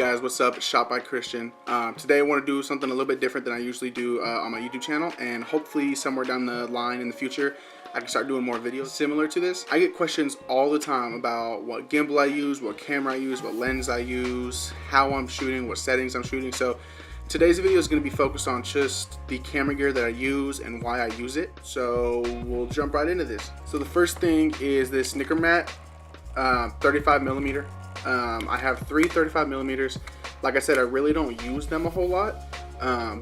guys, what's up? It's Shot by Christian. Today I want to do something a little bit different than I usually do on my YouTube channel, and hopefully somewhere down the line in the future I can start doing more videos similar to this. I get questions all the time about what gimbal I use, what camera I use, what lens I use, how I'm shooting, what settings I'm shooting. So today's video is going to be focused on just the camera gear that I use and why I use it. So we'll jump right into this. So the first thing is this Nicker Mat 35mm. I have three 35mm. Like I said, I really don't use them a whole lot,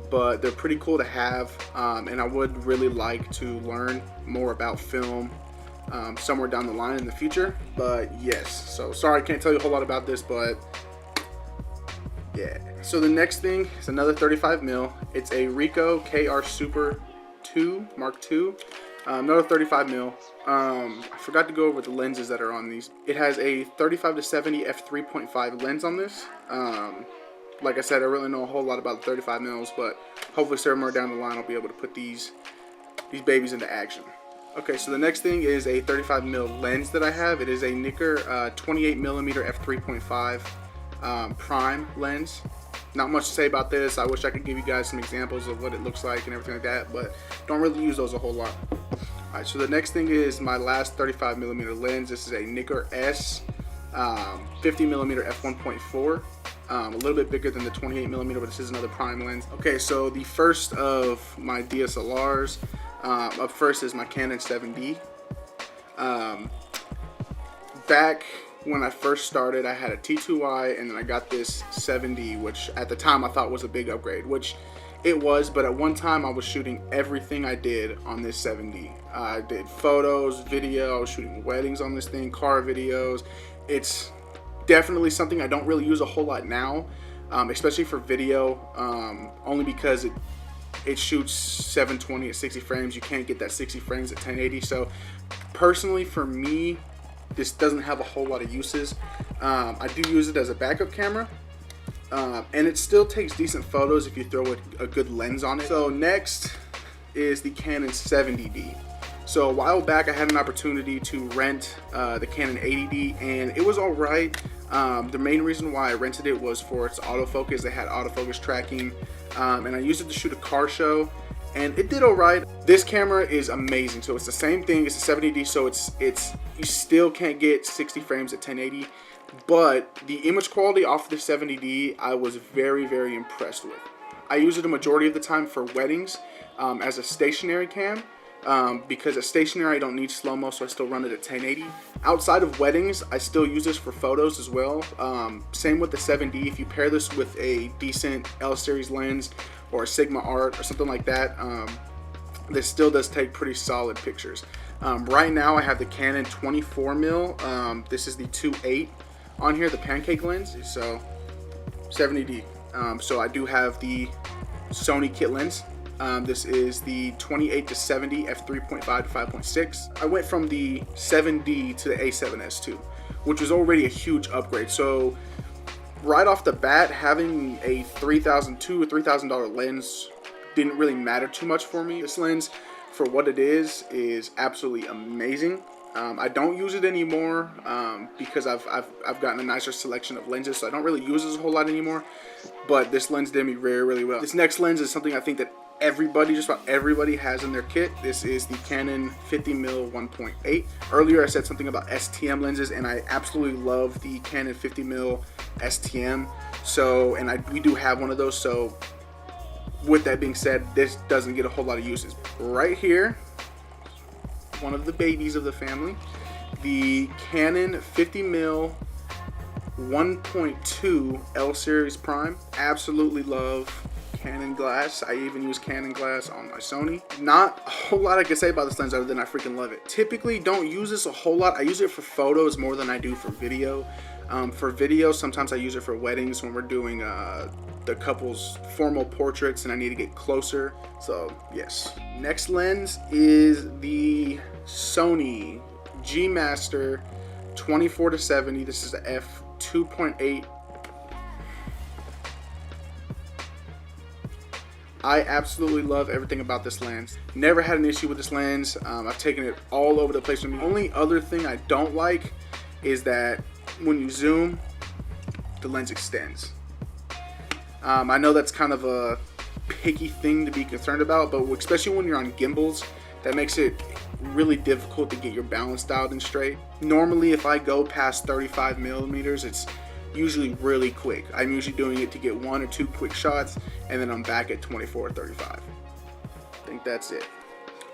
but they're pretty cool to have, and I would really like to learn more about film somewhere down the line in the future. But yes, so sorry I can't tell you a whole lot about this, but yeah. So the next thing is another 35mm. It's a Ricoh KR Super 2 Mark II. Another 35mm. I forgot to go over the lenses that are on these. It has a 35-70 f3.5 lens on this. Like I said, I really know a whole lot about the 35mm, but hopefully somewhere down the line I'll be able to put these babies into action. Okay, so the next thing is a 35mm lens that I have. It is a Nicker 28mm f3.5 prime lens. Not much to say about this. I wish I could give you guys some examples of what it looks like and everything like that, but don't really use those a whole lot. Alright, so the next thing is my last 35mm lens. This is a Nicker S 50mm f1.4. A little bit bigger than the 28mm, but this is another prime lens. Okay, so the first of my DSLRs, up first is my Canon 7D. Back when I first started, I had a T2i, and then I got this 7D, which at the time I thought was a big upgrade, which it was, but at one time I was shooting everything I did on this 7D. I did photos, video, I was shooting weddings on this thing, car videos. It's definitely something I don't really use a whole lot now, especially for video, only because it shoots 720 at 60 frames. You can't get that 60 frames at 1080. So personally, for me, this doesn't have a whole lot of uses. I do use it as a backup camera, and it still takes decent photos if you throw a good lens on it. So next is the Canon 70D. So a while back I had an opportunity to rent the Canon 80D, and it was alright. The main reason why I rented it was for its autofocus. They had autofocus tracking, and I used it to shoot a car show, and it did alright. This camera is amazing. So it's the same thing, it's a 70D, so it's you still can't get 60 frames at 1080, but the image quality off the 70D I was very, very impressed with. I use it a majority of the time for weddings as a stationary cam, because at stationary I don't need slow-mo, so I still run it at 1080. Outside of weddings, I still use this for photos as well. Same with the 7D. If you pair this with a decent L series lens or a Sigma Art or something like that, this still does take pretty solid pictures. Right now I have the Canon 24mm. This is the 2.8 on here, the pancake lens. So 70D. So I do have the Sony kit lens. This is the 28-70 f3.5 to 5.6. I went from the 7D to the A7S II, which was already a huge upgrade. So right off the bat, having a $3,200 or $3,000 lens didn't really matter too much for me. This lens, for what it is absolutely amazing. I don't use it anymore because I've gotten a nicer selection of lenses, so I don't really use this a whole lot anymore. But this lens did me really, really well. This next lens is something I think that just about everybody has in their kit. This is the Canon 50mm 1.8. Earlier I said something about STM lenses, and I absolutely love the Canon 50mm STM. So, and we do have one of those. So with that being said, this doesn't get a whole lot of uses. Right here, one of the babies of the family, the Canon 50mm 1.2 L series prime. Absolutely love Canon glass. I even use Canon glass on my Sony. Not a whole lot I can say about this lens other than I freaking love it. Typically don't use this a whole lot. I use it for photos more than I do for video. For video, sometimes I use it for weddings when we're doing the couple's formal portraits and I need to get closer. So yes. Next lens is the Sony G Master 24-70. This is the f2.8. I absolutely love everything about this lens. Never had an issue with this lens. I've taken it all over the place with me. Only other thing I don't like is that when you zoom, the lens extends. I know that's kind of a picky thing to be concerned about, but especially when you're on gimbals, that makes it really difficult to get your balance dialed in straight. Normally, if I go past 35 millimeters, it's usually really quick. I'm usually doing it to get 1 or 2 quick shots, and then I'm back at 24 or 35. I think that's it.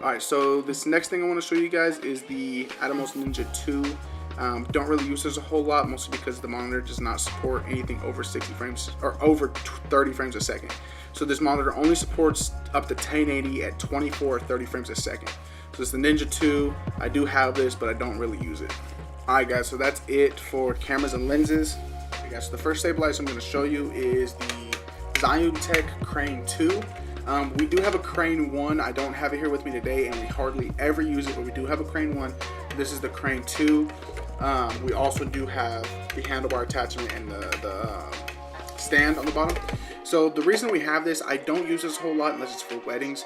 Alright, so this next thing I want to show you guys is the Atomos Ninja 2. Don't really use this a whole lot, mostly because the monitor does not support anything over 60 frames or over 30 frames a second. So this monitor only supports up to 1080 at 24 or 30 frames a second. So it's the Ninja 2. I do have this, but I don't really use it. Alright guys, so that's it for cameras and lenses. Okay, guys, so the first stabilizer I'm going to show you is the Ziontek Crane 2. We do have a Crane 1. I don't have it here with me today, and we hardly ever use it, but we do have a Crane 1. This is the Crane 2. We also do have the handlebar attachment and the stand on the bottom. So the reason we have this, I don't use this a whole lot unless it's for weddings.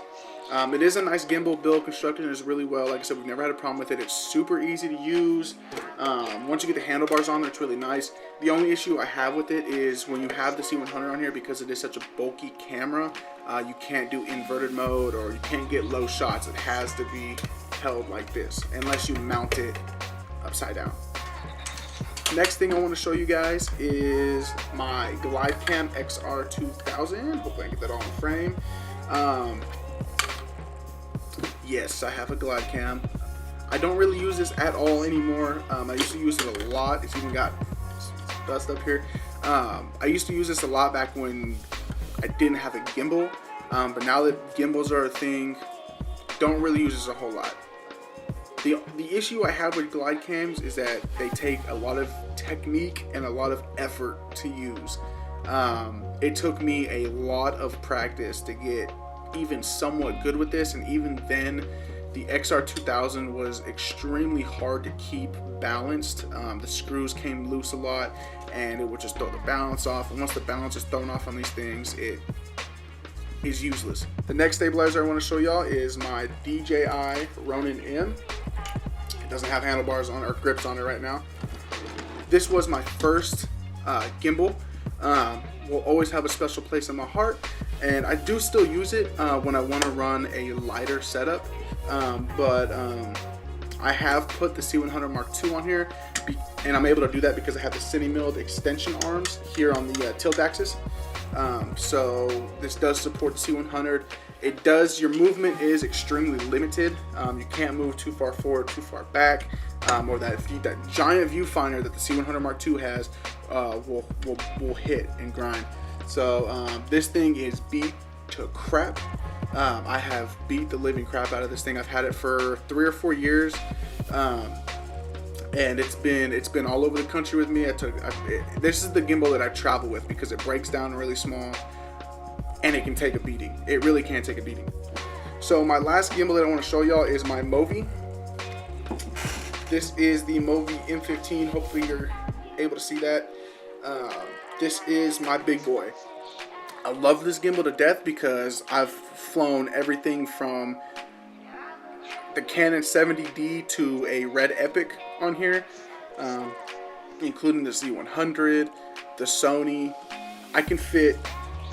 It is a nice gimbal build. Construction is really well. Like I said, we've never had a problem with it. It's super easy to use. Once you get the handlebars on there, it's really nice. The only issue I have with it is when you have the C100 on here, because it is such a bulky camera, you can't do inverted mode or you can't get low shots. It has to be held like this unless you mount it upside down. Next thing I want to show you guys is my GlideCam XR2000. Hopefully I can get that all in frame. Yes, I have a GlideCam. I don't really use this at all anymore. I used to use it a lot. It's even got dust up here. I used to use this a lot back when I didn't have a gimbal. But now that gimbals are a thing, don't really use this a whole lot. The issue I have with glide cams is that they take a lot of technique and a lot of effort to use. It took me a lot of practice to get even somewhat good with this, and even then the XR2000 was extremely hard to keep balanced. The screws came loose a lot and it would just throw the balance off, and once the balance is thrown off on these things, it is useless. The next stabilizer I want to show y'all is my DJI Ronin M. It doesn't have handlebars on or grips on it right now. This was my first gimbal. Will always have a special place in my heart, and I do still use it when I want to run a lighter setup, but I have put the C100 Mark II on here, and I'm able to do that because I have the cine-milled extension arms here on the tilt axis. So this does support the C100. It does, your movement is extremely limited. You can't move too far forward, too far back, or that giant viewfinder that the C100 Mark II has will hit and grind. So this thing is beat to crap. I have beat the living crap out of this thing. I've had it for 3 or 4 years, and it's been all over the country with me. This is the gimbal that I travel with because it breaks down really small and it can take a beating. It really can take a beating. So my last gimbal that I want to show y'all is my Movi. This is the Movi M15. Hopefully you're able to see that. This is my big boy. I love this gimbal to death because I've flown everything from the Canon 70D to a Red Epic on here, including the Z100, the Sony. I can fit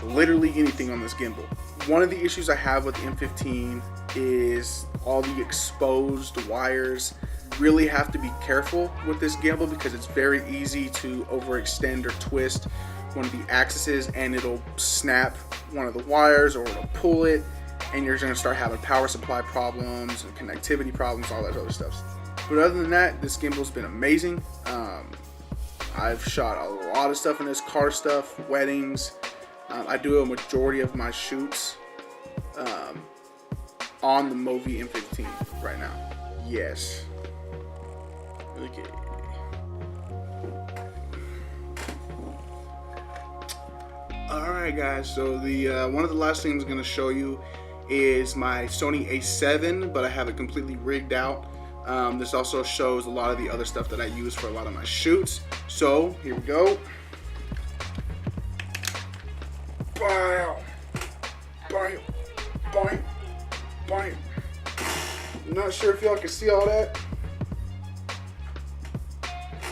literally anything on this gimbal. One of the issues I have with the M15 is all the exposed wires. Really have to be careful with this gimbal because it's very easy to overextend or twist one of the axes, and it'll snap one of the wires or it'll pull it, and you're going to start having power supply problems and connectivity problems, all that other stuff. But other than that, this gimbal's been amazing. I've shot a lot of stuff in this, car stuff, weddings. I do a majority of my shoots on the Movi M15 right now. Yes. Okay. Alright guys, so the one of the last things I'm going to show you is my Sony A7, but I have it completely rigged out. This also shows a lot of the other stuff that I use for a lot of my shoots. So here we go. Bam, bam, bam, bam. I'm not sure if y'all can see all that,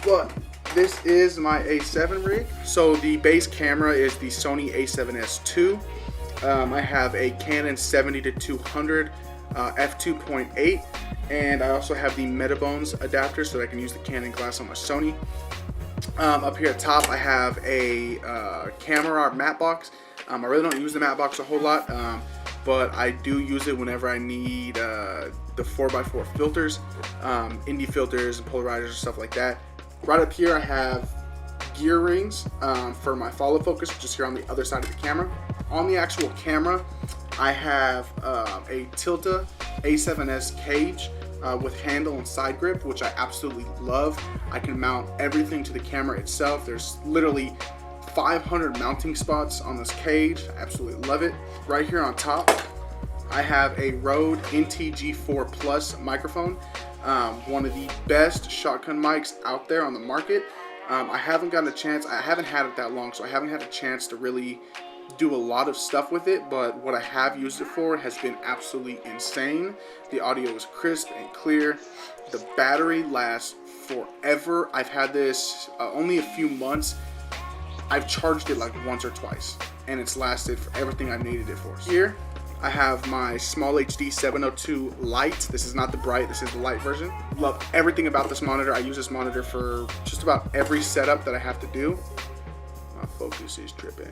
but this is my A7 rig. So the base camera is the Sony A7S II. I have a Canon 70-200 f2.8, and I also have the Metabones adapter so that I can use the Canon glass on my Sony. Up here at top, I have a camera matte box. I really don't use the matte box a whole lot, but I do use it whenever I need the 4x4 filters, indie filters and polarizers and stuff like that. Right up here I have gear rings for my follow focus, which is here on the other side of the camera. On the actual camera, I have a Tilta A7S cage with handle and side grip, which I absolutely love. I can mount everything to the camera itself. There's literally 500 mounting spots on this cage. I absolutely love it. Right here on top, I have a Rode NTG4 Plus microphone, one of the best shotgun mics out there on the market. I haven't gotten a chance, I haven't had it that long, so I haven't had a chance to really do a lot of stuff with it, but what I have used it for has been absolutely insane. The audio is crisp and clear. The battery lasts forever. I've had this only a few months. I've charged it like once or twice, and it's lasted for everything I needed it for. Here, I have my Small HD 702 Lite. This is not the bright, this is the light version. Love everything about this monitor. I use this monitor for just about every setup that I have to do. My focus is tripping.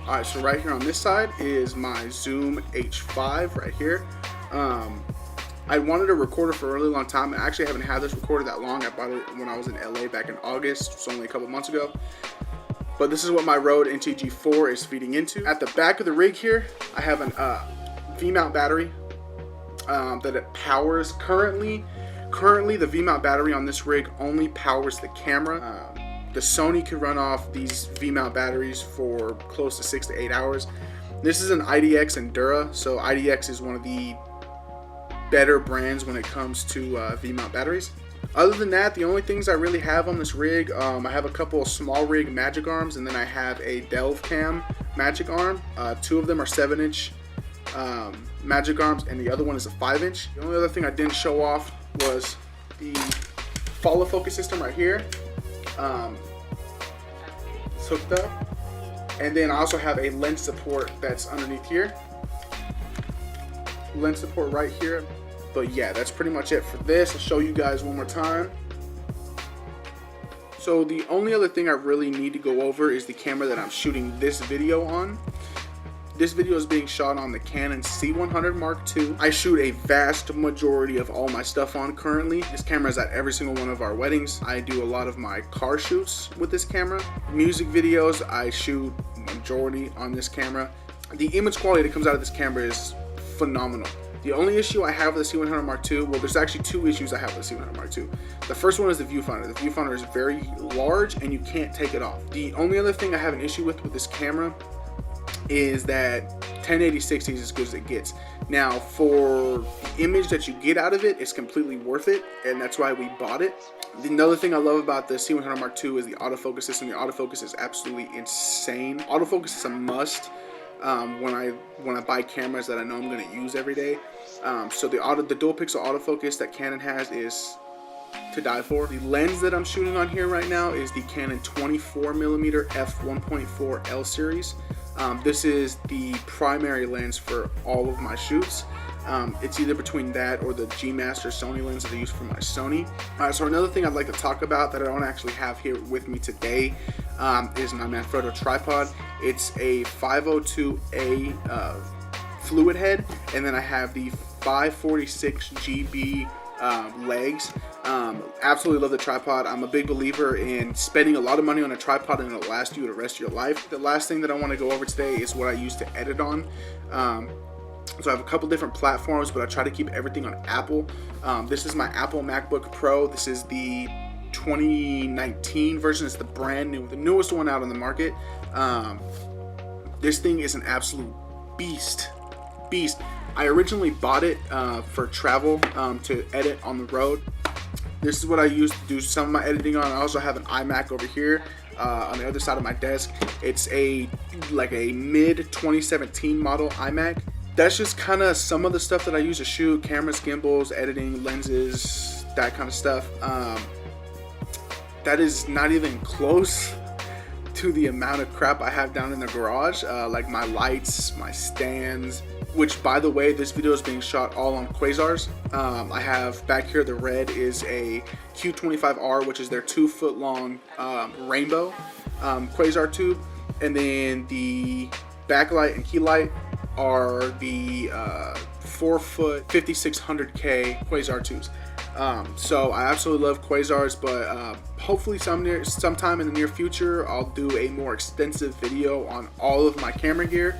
Alright, so right here on this side is my Zoom H5 right here. I wanted a recorder for a really long time. I actually haven't had this recorder that long. I bought it when I was in LA back in August, so only a couple months ago. But this is what my Rode NTG4 is feeding into. At the back of the rig here, I have an V-mount battery that it powers. Currently the V-mount battery on this rig only powers the camera. The Sony can run off these V-mount batteries for close to 6 to 8 hours. This is an IDX Endura, so IDX is one of the better brands when it comes to V-mount batteries. Other than that, the only things I really have on this rig, I have a couple of small rig magic arms, and then I have a Delve Cam magic arm. Two of them are 7-inch magic arms, and the other one is a 5-inch. The only other thing I didn't show off was the follow focus system right here. It's hooked up, and then I also have a lens support that's underneath here. Lens support right here. But yeah, that's pretty much it for this. I'll show you guys one more time. So the only other thing I really need to go over is the camera that I'm shooting this video on. This video is being shot on the Canon C100 Mark II. I shoot a vast majority of all my stuff on currently. This camera is at every single one of our weddings. I do a lot of my car shoots with this camera. Music videos, I shoot majority on this camera. The image quality that comes out of this camera is phenomenal. The only issue I have with the C100 Mark II, well, there's actually two issues I have with the C100 Mark II. The first one is the viewfinder. The viewfinder is very large and you can't take it off. The only other thing I have an issue with this camera is that 1080/60 is as good as it gets. Now, for the image that you get out of it, it's completely worth it, and that's why we bought it. Another thing I love about the C100 Mark II is the autofocus system. The autofocus is absolutely insane. Autofocus is a must when I buy cameras that I know I'm going to use every day. So the dual pixel autofocus that Canon has is to die for. The lens that I'm shooting on here right now is the Canon 24mm f1.4 L series. This is the primary lens for all of my shoots. It's either between that or the G Master Sony lens that I use for my Sony. So another thing I'd like to talk about that I don't actually have here with me today is my Manfrotto tripod. It's a 502A fluid head, and then I have the 546 GB legs. Absolutely love the tripod. I'm a big believer in spending a lot of money on a tripod and it'll last you the rest of your life. The last thing that I want to go over today is what I use to edit on. So I have a couple different platforms, but I try to keep everything on Apple. This is my Apple MacBook Pro. This is the 2019 version. It's the brand new, the newest one out on the market. This thing is an absolute beast. I originally bought it for travel to edit on the road. This is what I use to do some of my editing on. I also have an iMac over here on the other side of my desk. It's like a mid 2017 model iMac. That's just kind of some of the stuff that I use to shoot: cameras, gimbals, editing, lenses, that kind of stuff. that is not even close to the amount of crap I have down in the garage, like my lights, my stands, which by the way, this video is being shot all on Quasars. I have back here, the red is a Q25R, which is their 2-foot long rainbow Quasar tube, and then the backlight and key light are the 4-foot 5600K Quasar tubes. So I absolutely love Quasars, but hopefully sometime in the near future I'll do a more extensive video on all of my camera gear.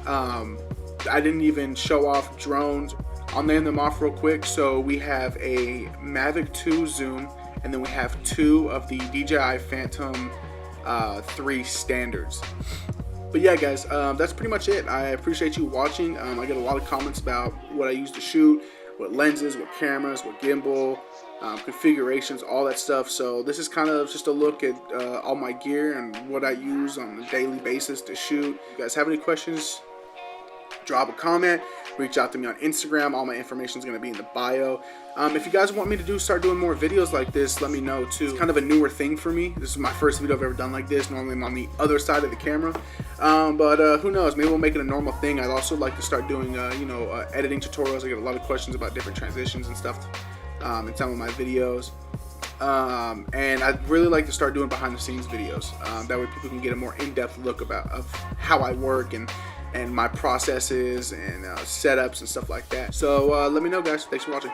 I didn't even show off drones. I'll name them off real quick. So we have a Mavic 2 zoom, and then we have 2 of the DJI Phantom 3 standards. But yeah, guys, that's pretty much it. I appreciate you watching. I get a lot of comments about what I use to shoot, what lenses, what cameras, what gimbal, configurations, all that stuff. So this is kind of just a look at all my gear and what I use on a daily basis to shoot. If you guys have any questions, drop a comment, reach out to me on Instagram. All my information is going to be in the bio. If you guys want me to start doing more videos like this, let me know too. It's kind of a newer thing for me. This is my first video I've ever done like this. Normally I'm on the other side of the camera, but who knows, maybe we'll make it a normal thing. I'd also like to start doing editing tutorials. I get a lot of questions about different transitions and stuff in some of my videos. And I'd really like to start doing behind the scenes videos. That way people can get a more in-depth look of how I work and my processes and setups and stuff like that. So let me know, guys. Thanks for watching.